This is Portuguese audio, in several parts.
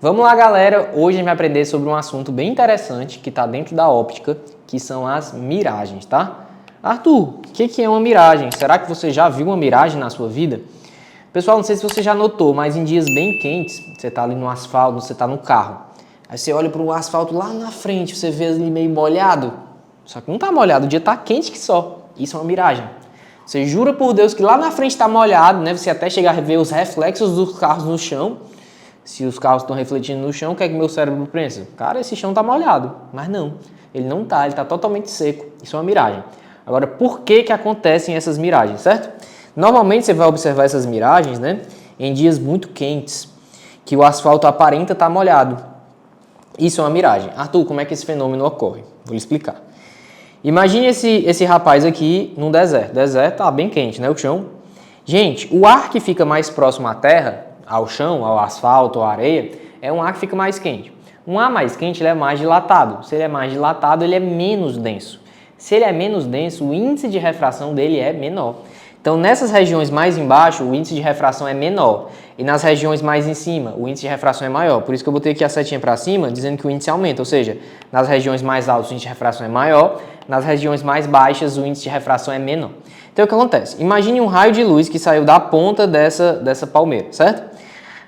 Vamos lá, galera. Hoje a gente vai aprender sobre um assunto bem interessante que está dentro da óptica, que são as miragens, tá? Arthur, o que é uma miragem? Será que você já viu uma miragem na sua vida? Pessoal, não sei se você já notou, mas em dias bem quentes, você está ali no asfalto, você está no carro, aí você olha para o asfalto lá na frente, você vê ele meio molhado, só que não está molhado, o dia está quente que só. Isso é uma miragem. Você jura por Deus que lá na frente está molhado, né? Você até chegar a ver os reflexos dos carros no chão. Se os carros estão refletindo no chão, o que é que meu cérebro pensa? Cara, esse chão está molhado. Mas não, ele não está, ele está totalmente seco. Isso é uma miragem. Agora, por que acontecem essas miragens, certo? Normalmente você vai observar essas miragens, né, em dias muito quentes, que o asfalto aparenta estar molhado. Isso é uma miragem. Arthur, como é que esse fenômeno ocorre? Vou lhe explicar. Imagine esse rapaz aqui num deserto. O deserto está bem quente, né, o chão. Gente, o ar que fica mais próximo à terra, ao chão, ao asfalto, à areia, é um ar que fica mais quente. Um ar mais quente ele é mais dilatado. Se ele é mais dilatado, ele é menos denso. Se ele é menos denso, o índice de refração dele é menor. Então, nessas regiões mais embaixo, o índice de refração é menor. E nas regiões mais em cima, o índice de refração é maior. Por isso que eu botei aqui a setinha para cima, dizendo que o índice aumenta. Ou seja, nas regiões mais altas, o índice de refração é maior. Nas regiões mais baixas, o índice de refração é menor. Então, o que acontece? Imagine um raio de luz que saiu da ponta dessa palmeira, certo?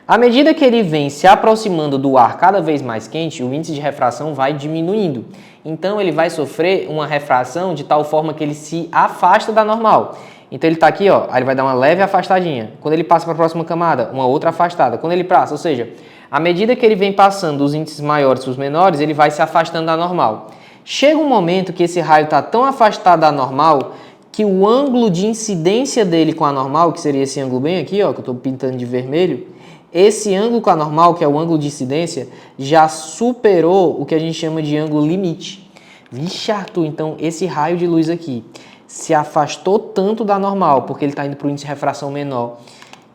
À medida que ele vem se aproximando do ar cada vez mais quente, o índice de refração vai diminuindo. Então, ele vai sofrer uma refração de tal forma que ele se afasta da normal. Então, ele está aqui, ó, aí ele vai dar uma leve afastadinha. Quando ele passa para a próxima camada, uma outra afastada. Quando ele passa, ou seja, à medida que ele vem passando dos índices maiores para os menores, ele vai se afastando da normal. Chega um momento que esse raio está tão afastado da normal que o ângulo de incidência dele com a normal, que seria esse ângulo bem aqui, ó, que eu estou pintando de vermelho, esse ângulo com a normal, que é o ângulo de incidência, já superou o que a gente chama de ângulo limite. Vixe, Arthur, então esse raio de luz aqui se afastou tanto da normal, porque ele está indo para o índice de refração menor,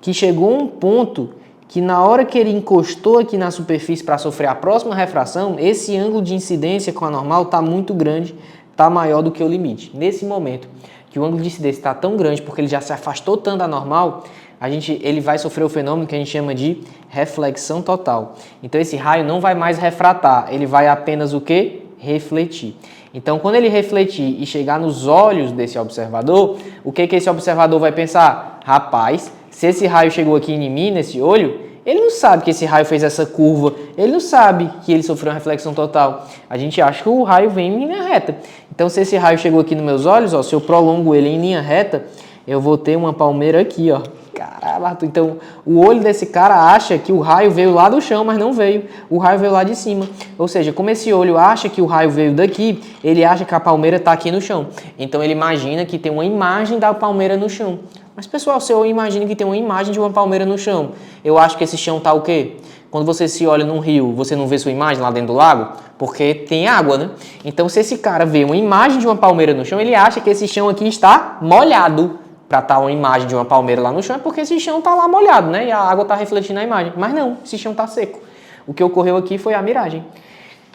que chegou um ponto que na hora que ele encostou aqui na superfície para sofrer a próxima refração, esse ângulo de incidência com a normal está muito grande, está maior do que o limite. Nesse momento que o ângulo de incidência está tão grande, porque ele já se afastou tanto da normal, ele vai sofrer o fenômeno que a gente chama de reflexão total. Então esse raio não vai mais refratar, ele vai apenas o quê? Refletir. Então quando ele refletir e chegar nos olhos desse observador, o que esse observador vai pensar? Rapaz, se esse raio chegou aqui em mim, nesse olho, ele não sabe que esse raio fez essa curva, ele não sabe que ele sofreu uma reflexão total. A gente acha que o raio vem em linha reta. Então se esse raio chegou aqui nos meus olhos, ó, se eu prolongo ele em linha reta, eu vou ter uma palmeira aqui, ó. Caramba, então o olho desse cara acha que o raio veio lá do chão, mas não veio. O raio veio lá de cima. Ou seja, como esse olho acha que o raio veio daqui, ele acha que a palmeira está aqui no chão. Então ele imagina que tem uma imagem da palmeira no chão. Mas pessoal, se eu imagino que tem uma imagem de uma palmeira no chão, eu acho que esse chão está o quê? Quando você se olha num rio, você não vê sua imagem lá dentro do lago? Porque tem água, né? Então se esse cara vê uma imagem de uma palmeira no chão, ele acha que esse chão aqui está molhado. Para estar uma imagem de uma palmeira lá no chão, é porque esse chão está lá molhado, né? E a água está refletindo na imagem. Mas não, esse chão está seco. O que ocorreu aqui foi a miragem.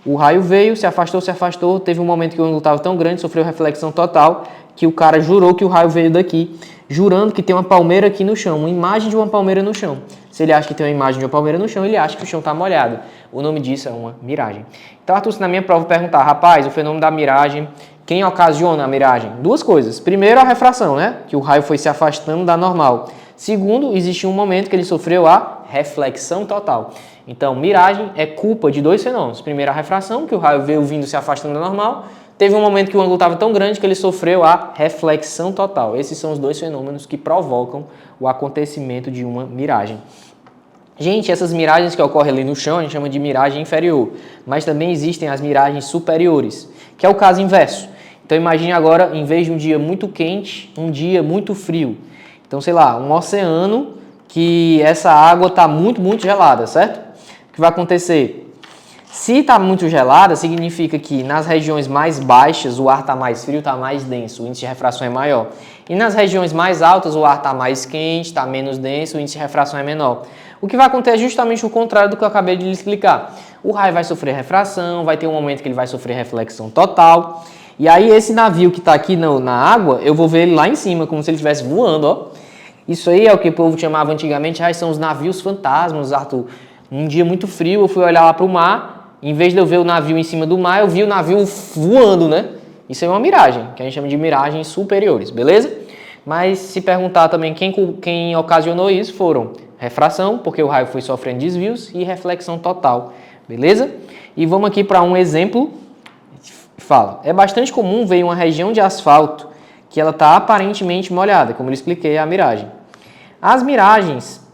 O raio veio, se afastou, teve um momento que o ângulo estava tão grande, sofreu reflexão total, que o cara jurou que o raio veio daqui, jurando que tem uma palmeira aqui no chão, uma imagem de uma palmeira no chão. Se ele acha que tem uma imagem de uma palmeira no chão, ele acha que o chão está molhado. O nome disso é uma miragem. Então, Arthur, se na minha prova perguntar, rapaz, o fenômeno da miragem, quem ocasiona a miragem? Duas coisas. Primeiro, a refração, né? Que o raio foi se afastando da normal. Segundo, existe um momento que ele sofreu a reflexão total. Então, miragem é culpa de dois fenômenos. Primeiro, a refração, que o raio veio vindo se afastando da normal. Teve um momento que o ângulo estava tão grande que ele sofreu a reflexão total. Esses são os dois fenômenos que provocam o acontecimento de uma miragem. Gente, essas miragens que ocorrem ali no chão, a gente chama de miragem inferior. Mas também existem as miragens superiores, que é o caso inverso. Então imagine agora, em vez de um dia muito quente, um dia muito frio. Então, sei lá, um oceano que essa água está muito, muito gelada, certo? O que vai acontecer? Se está muito gelada, significa que nas regiões mais baixas o ar está mais frio, está mais denso, o índice de refração é maior. E nas regiões mais altas o ar está mais quente, está menos denso, o índice de refração é menor. O que vai acontecer é justamente o contrário do que eu acabei de lhe explicar. O raio vai sofrer refração, vai ter um momento que ele vai sofrer reflexão total. E aí esse navio que está aqui na água, eu vou ver ele lá em cima, como se ele estivesse voando, ó. Isso aí é o que o povo chamava antigamente, são os navios fantasmas, Arthur. Um dia muito frio, eu fui olhar lá para o mar, em vez de eu ver o navio em cima do mar, eu vi o navio voando, né? Isso é uma miragem, que a gente chama de miragens superiores, beleza? Mas se perguntar também quem ocasionou isso, foram refração, porque o raio foi sofrendo desvios, e reflexão total, beleza? E vamos aqui para um exemplo. Fala, é bastante comum ver uma região de asfalto que ela está aparentemente molhada, como eu expliquei, a miragem. As miragens,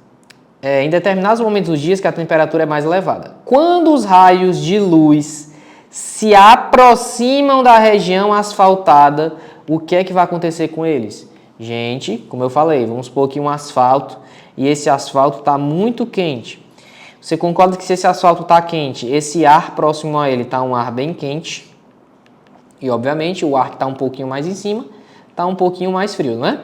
em determinados momentos dos dias que a temperatura é mais elevada. Quando os raios de luz se aproximam da região asfaltada, o que é que vai acontecer com eles? Gente, como eu falei, vamos supor aqui um asfalto e esse asfalto está muito quente. Você concorda que se esse asfalto está quente, esse ar próximo a ele está um ar bem quente? E, obviamente, o ar que está um pouquinho mais em cima está um pouquinho mais frio, não é?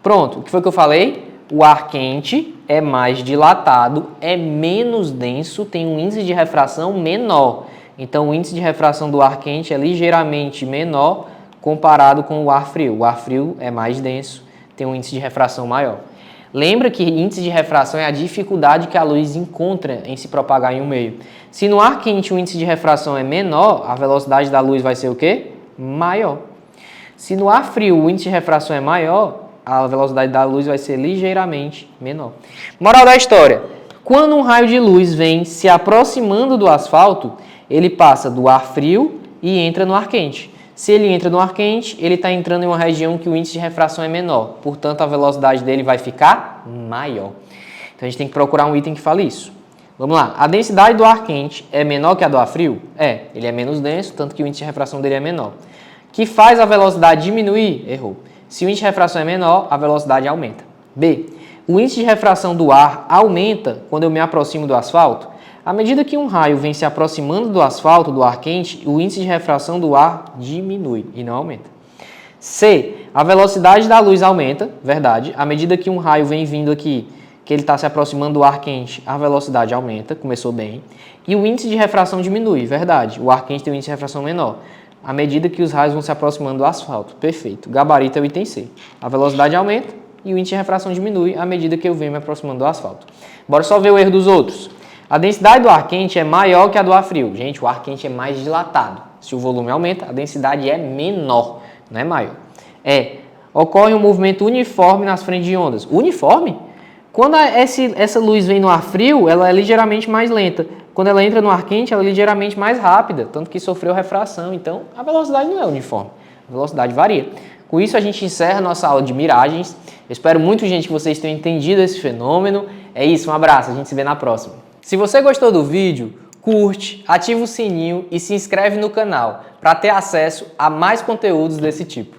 Pronto, o que foi que eu falei? O ar quente é mais dilatado, é menos denso, tem um índice de refração menor. Então, o índice de refração do ar quente é ligeiramente menor comparado com o ar frio. O ar frio é mais denso, tem um índice de refração maior. Lembra que índice de refração é a dificuldade que a luz encontra em se propagar em um meio. Se no ar quente o índice de refração é menor, a velocidade da luz vai ser o quê? Maior. Se no ar frio o índice de refração é maior, a velocidade da luz vai ser ligeiramente menor. Moral da história: quando um raio de luz vem se aproximando do asfalto, ele passa do ar frio e entra no ar quente. Se ele entra no ar quente, ele está entrando em uma região que o índice de refração é menor. Portanto, a velocidade dele vai ficar maior. Então, a gente tem que procurar um item que fale isso. Vamos lá. A densidade do ar quente é menor que a do ar frio? É. Ele é menos denso, tanto que o índice de refração dele é menor. Que faz a velocidade diminuir? Errou. Se o índice de refração é menor, a velocidade aumenta. B. O índice de refração do ar aumenta quando eu me aproximo do asfalto? À medida que um raio vem se aproximando do asfalto, do ar quente, o índice de refração do ar diminui e não aumenta. C. A velocidade da luz aumenta, verdade. À medida que um raio vem vindo aqui, que ele está se aproximando do ar quente, a velocidade aumenta, começou bem. E o índice de refração diminui, verdade. O ar quente tem um índice de refração menor. À medida que os raios vão se aproximando do asfalto. Perfeito. Gabarito é o item C. A velocidade aumenta e o índice de refração diminui à medida que eu venho me aproximando do asfalto. Bora só ver o erro dos outros. A densidade do ar quente é maior que a do ar frio. Gente, o ar quente é mais dilatado. Se o volume aumenta, a densidade é menor, não é maior. Ocorre um movimento uniforme nas frentes de ondas. Uniforme? Quando essa luz vem no ar frio, ela é ligeiramente mais lenta. Quando ela entra no ar quente, ela é ligeiramente mais rápida, tanto que sofreu refração. Então, a velocidade não é uniforme. A velocidade varia. Com isso, a gente encerra a nossa aula de miragens. Eu espero muito, gente, que vocês tenham entendido esse fenômeno. É isso, um abraço. A gente se vê na próxima. Se você gostou do vídeo, curte, ativa o sininho e se inscreve no canal para ter acesso a mais conteúdos desse tipo.